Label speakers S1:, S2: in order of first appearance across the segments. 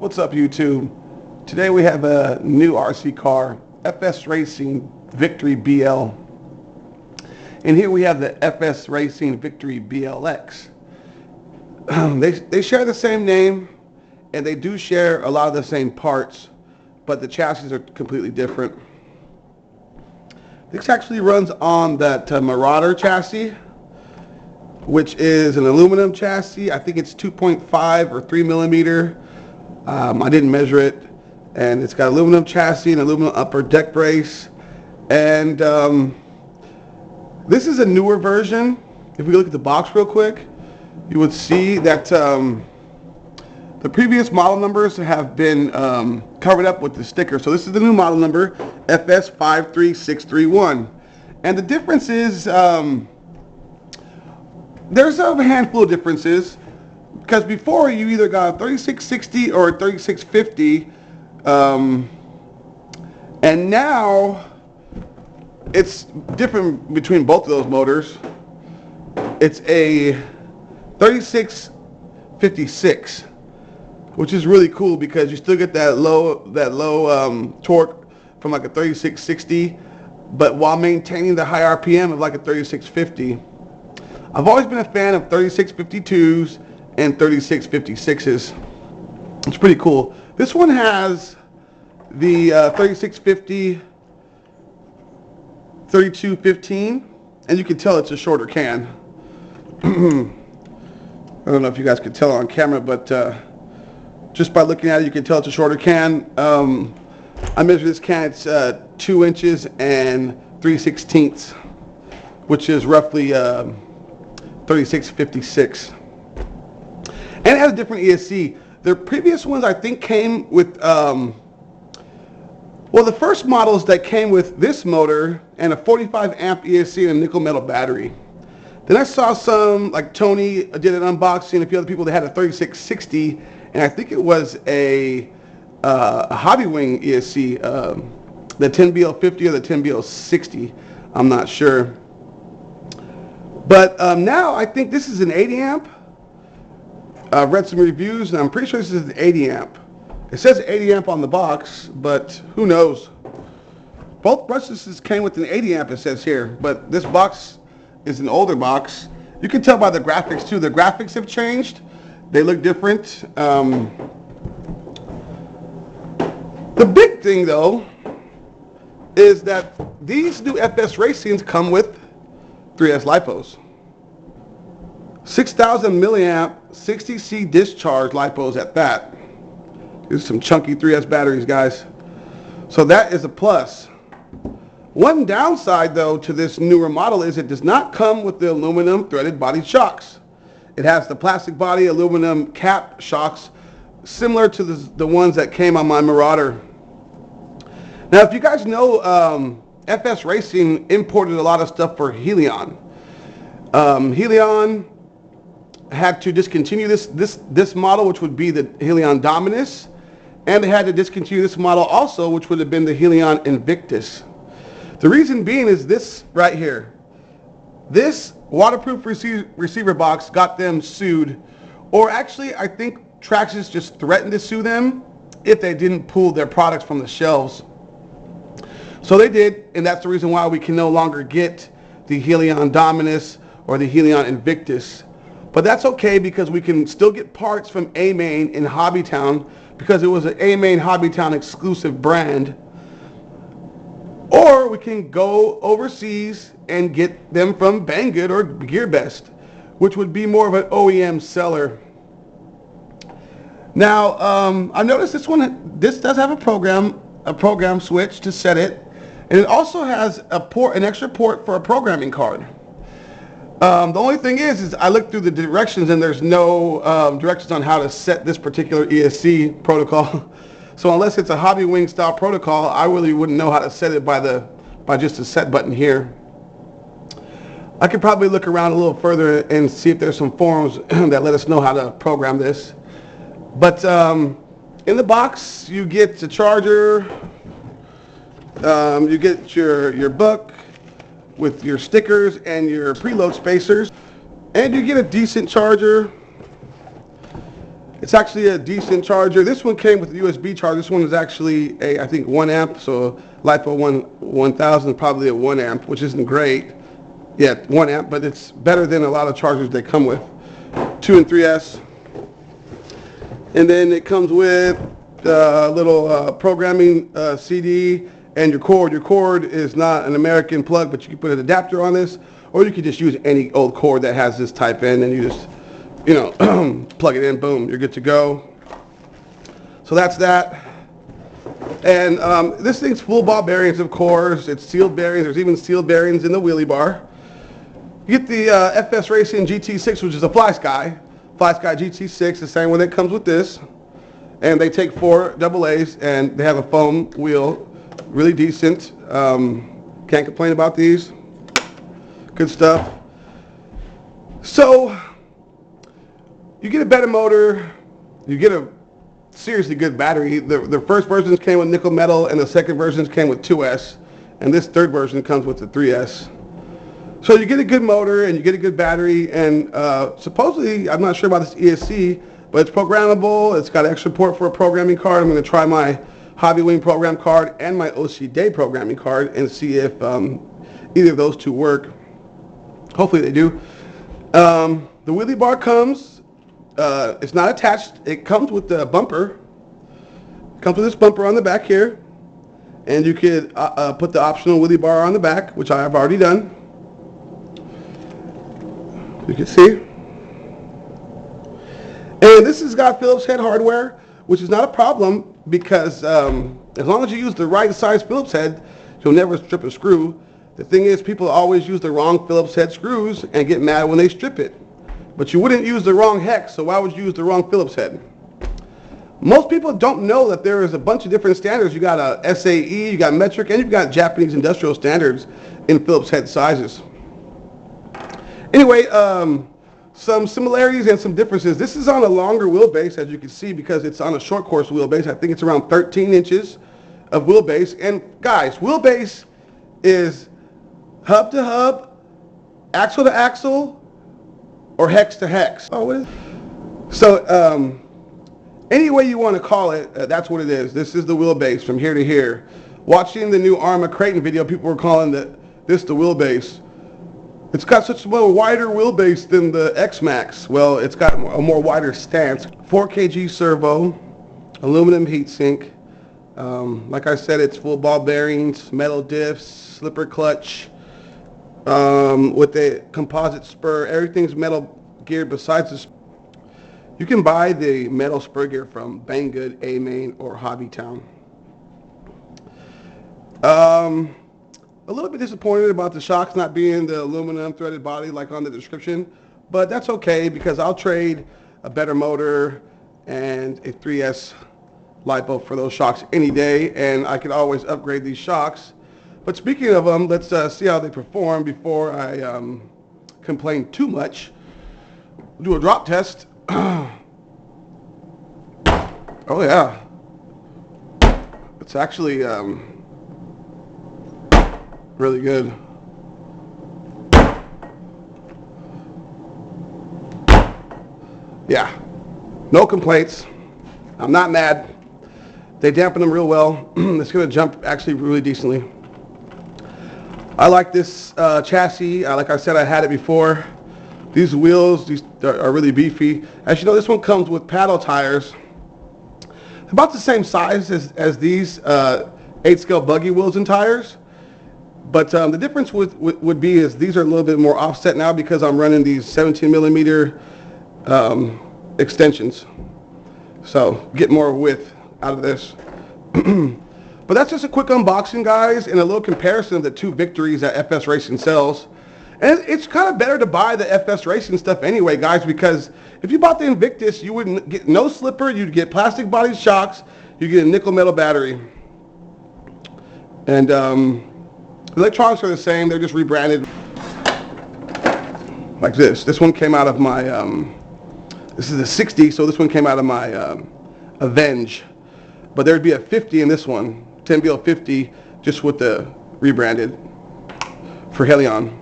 S1: What's up, YouTube? Today we have a new RC car, FS Racing Victory BL. And here we have the FS Racing Victory BLX. They share the same name, and they do share a lot of the same parts, but the chassis are completely different. This actually runs on that Marauder chassis, which is an aluminum chassis. I think it's 2.5 or 3 millimeter. I didn't measure it, and it's got aluminum chassis and aluminum upper deck brace. And this is a newer version. If we look at the box real quick, you would see that the previous model numbers have been covered up with the sticker. So this is the new model number, FS53631. And the difference is, there's a handful of differences, because before you either got a 3660 or a 3650, and now it's different between both of those motors. It's a 3656, which is really cool because you still get that low torque from like a 3660, but while maintaining the high RPM of like a 3650. I've always been a fan of 3652s and 3656s. It's pretty cool. This one has the 3650 3215, and you can tell it's a shorter can. I don't know if you guys can tell on camera, but just by looking at it, you can tell it's a shorter can. I measured this can, it's 2 inches and 3/16, which is roughly 3656. And it has a different ESC. The previous ones, I think, came with, well, the first models that came with this motor and a 45 amp ESC and a nickel metal battery. Then I saw some, like Tony did an unboxing, a few other people that had a 3660, and I think it was a Hobby Wing ESC, the 10BL50 or the 10BL60, I'm not sure. But now I think this is an 80 amp. I've read some reviews, and I'm pretty sure this is an 80 amp. It says 80 amp on the box, but who knows? Both brushes came with an 80 amp, it says here, but this box is an older box. You can tell by the graphics too. The graphics have changed. They look different. The big thing though is that these new FS Racings come with 3S lipos. 6,000 milliamp 60C discharge lipos at that. Here's some chunky 3S batteries, guys. So that is a plus. One downside though to this newer model is it does not come with the aluminum threaded body shocks. It has the plastic body aluminum cap shocks similar to the ones that came on my Marauder. Now if you guys know, FS Racing imported a lot of stuff for Helion. Helion had to discontinue this model, which would be the Helion Dominus, and they had to discontinue this model also, which would have been the Helion Invictus. The reason being is this right here. This waterproof receiver box got them sued, or actually I think Traxxas just threatened to sue them if they didn't pull their products from the shelves. So they did, and that's the reason why we can no longer get the Helion Dominus or the Helion Invictus. But that's okay because we can still get parts from A-Main in Hobbytown because it was an A-Main Hobbytown exclusive brand. Or we can go overseas and get them from Banggood or GearBest, which would be more of an OEM seller. Now, I noticed this does have a program switch to set it, and it also has an extra port for a programming card. The only thing is I looked through the directions and there's no directions on how to set this particular ESC protocol. So unless it's a Hobby Wing style protocol, I really wouldn't know how to set it by just a set button here. I could probably look around a little further and see if there's some forums that let us know how to program this. But in the box you get the charger, you get your book with your stickers and your preload spacers, and you get a decent charger. It's actually a decent charger. This one came with a USB charger. This one is actually a, I think, 1 amp. So lipo 1000 probably a 1 amp, which isn't great. Yeah, 1 amp, but it's better than a lot of chargers they come with. 2 and 3S. And then it comes with a little programming CD and your cord. Your cord is not an American plug, but you can put an adapter on this, or you can just use any old cord that has this type in, and you just, you know, plug it in, boom, you're good to go. So that's that. And this thing's full ball bearings, of course. It's sealed bearings. There's even sealed bearings in the wheelie bar. You get the FS Racing GT6, which is a Fly Sky GT6, the same one that comes with this. And they take 4 AA's, and they have a foam wheel, really decent. Can't complain about these. Good stuff. So you get a better motor, you get a seriously good battery. The first versions came with nickel metal, and the second versions came with 2S, and this third version comes with the 3S. So you get a good motor and you get a good battery, and supposedly, I'm not sure about this ESC, but it's programmable. It's got extra port for a programming card. I'm going to try my Hobby Wing program card and my OC Day programming card and see if either of those two work. Hopefully they do. The wheelie bar comes, it's not attached. It comes with the bumper. It comes with this bumper on the back here, and you could put the optional wheelie bar on the back, which I have already done. You can see. And this has got Phillips head hardware, which is not a problem because as long as you use the right size Phillips head, you'll never strip a screw. The thing is, people always use the wrong Phillips head screws and get mad when they strip it. But you wouldn't use the wrong hex, so why would you use the wrong Phillips head? Most people don't know that there is a bunch of different standards. You got a SAE, you got metric, and you've got Japanese industrial standards in Phillips head sizes. Anyway, some similarities and some differences. This is on a longer wheelbase, as you can see, because it's on a short course wheelbase. I think it's around 13 inches of wheelbase. And guys, wheelbase is hub to hub, axle to axle, or hex to hex. Oh, what is it? So any way you want to call it, that's what it is. This is the wheelbase from here to here. Watching the new Arma Creighton video, people were calling this the wheelbase. It's got such a wider wheelbase than the X-Max. Well, it's got a more wider stance. 4 kg servo, aluminum heatsink. Like I said, it's full ball bearings, metal diffs, slipper clutch, with a composite spur. Everything's metal geared besides the spur. You can buy the metal spur gear from Banggood, A-Main, or Hobbytown. A little bit disappointed about the shocks not being the aluminum threaded body like on the description, but that's okay because I'll trade a better motor and a 3S lipo for those shocks any day, and I can always upgrade these shocks. But speaking of them, let's see how they perform before I complain too much. Do a drop test. Oh yeah, it's actually really good. Yeah, no complaints. I'm not mad. They dampen them real well. It's going to jump actually really decently. I like this chassis. Like I said, I had it before. These wheels, these are really beefy. As you know, this one comes with paddle tires. About the same size as these 8-scale buggy wheels and tires. But the difference would be is these are a little bit more offset now because I'm running these 17 millimeter extensions. So get more width out of this. But that's just a quick unboxing, guys, and a little comparison of the two Victories that FS Racing sells. And it's kind of better to buy the FS Racing stuff anyway, guys, because if you bought the Invictus, you wouldn't get no slipper, you'd get plastic body shocks, you get a nickel metal battery. And the electronics are the same, they're just rebranded like this. This one came out of my, this is a 60, so this one came out of my Avenge. But there'd be a 50 in this one, 10BL 50, just with the rebranded for Helion.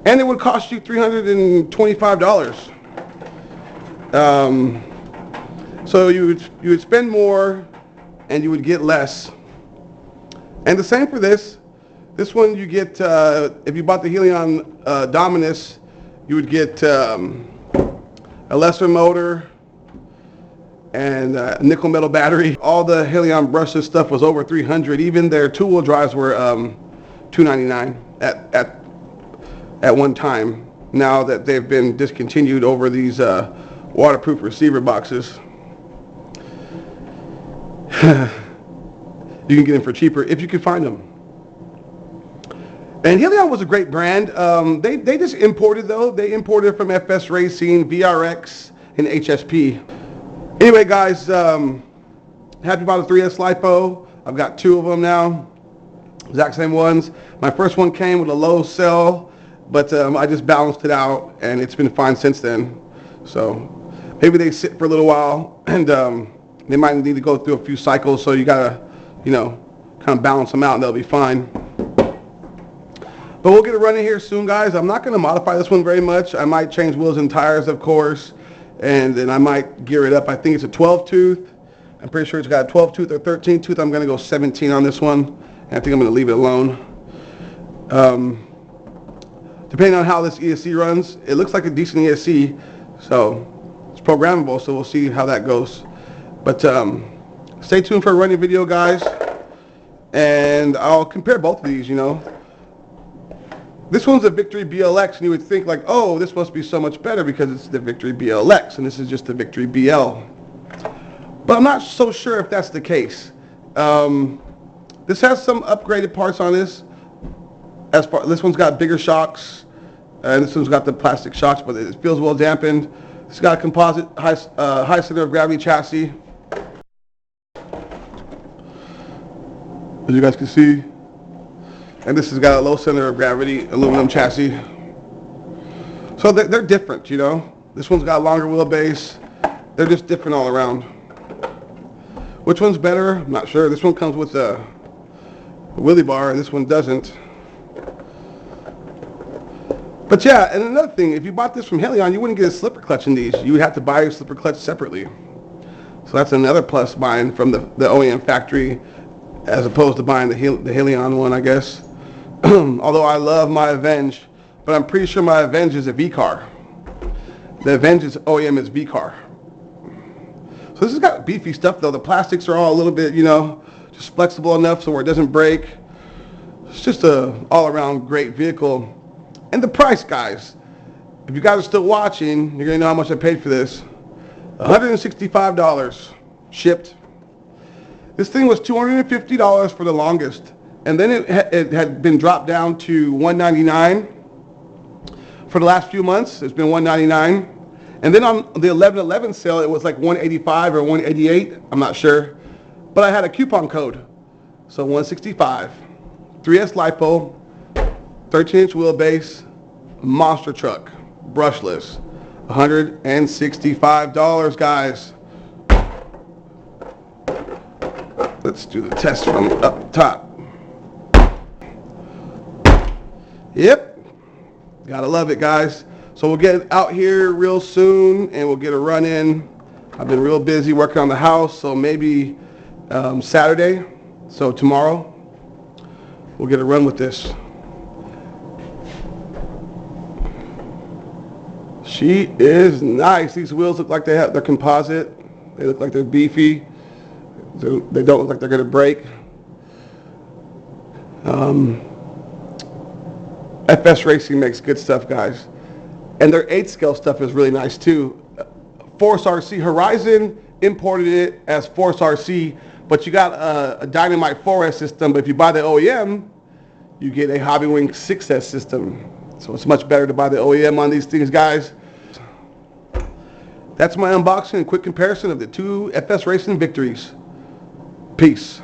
S1: And it would cost you $325. So you would spend more and you would get less. And the same for this. This one you get, if you bought the Helion Dominus, you would get a lesser motor and nickel metal battery. All the Helion brushless stuff was over 300. Even their two-wheel drives were $299 at one time. Now that they've been discontinued over these waterproof receiver boxes. You can get them for cheaper if you can find them. And Helion was a great brand. They just imported though. They imported from FS Racing, VRX, and HSP. Anyway, guys, happy about the 3S lipo. I've got two of them now, exact same ones. My first one came with a low cell, but I just balanced it out, and it's been fine since then. So maybe they sit for a little while, and they might need to go through a few cycles. So you gotta, kind of balance them out, and they'll be fine. But we'll get it running here soon, guys. I'm not going to modify this one very much. I might change wheels and tires, of course, and then I might gear it up. I think it's a 12 tooth. I'm pretty sure it's got a 12 tooth or 13 tooth. I'm going to go 17 on this one, and I think I'm going to leave it alone. Depending on how this ESC runs, it looks like a decent ESC, so it's programmable, so we'll see how that goes. But stay tuned for a running video, guys, and I'll compare both of these, This one's a Victory BLX, and you would think like, oh, this must be so much better because it's the Victory BLX, and this is just the Victory BL. But I'm not so sure if that's the case. This has some upgraded parts on this. This one's got bigger shocks, and this one's got the plastic shocks, but it feels well dampened. It's got a composite high center of gravity chassis, as you guys can see. And this has got a low center of gravity aluminum chassis. So they're different, This one's got a longer wheelbase. They're just different all around. Which one's better? I'm not sure. This one comes with a wheelie bar, and this one doesn't. But yeah, and another thing, if you bought this from Helion, you wouldn't get a slipper clutch in these. You would have to buy a slipper clutch separately. So that's another plus buying from the OEM factory, as opposed to buying the Helion one, I guess. Although I love my Avenge, but I'm pretty sure my Avenge is a V-car. The Avenge is OEM is V-car. So this has got beefy stuff though. The plastics are all a little bit, just flexible enough so where it doesn't break. It's just a all-around great vehicle. And the price, guys. If you guys are still watching, you're gonna know how much I paid for this. $165 shipped. This thing was $250 for the longest. And then it had been dropped down to $199 for the last few months. It's been $199. And then on the 11/11 sale, it was like $185 or $188. I'm not sure. But I had a coupon code. So $165. 3S lipo, 13-inch wheelbase, monster truck, brushless. $165, guys. Let's do the test from up top. Yep, gotta love it, guys. So we'll get out here real soon and we'll get a run in. I've been real busy working on the house, so maybe Saturday, so tomorrow, we'll get a run with this. She is nice. These wheels look like they're composite. They look like they're beefy. They don't look like they're gonna break. FS Racing makes good stuff, guys. And their 8-scale stuff is really nice too. Force RC Horizon imported it as Force RC, but you got a Dynamite 4S system, but if you buy the OEM, you get a Hobbywing 6S system. So it's much better to buy the OEM on these things, guys. That's my unboxing and quick comparison of the two FS Racing Victories. Peace.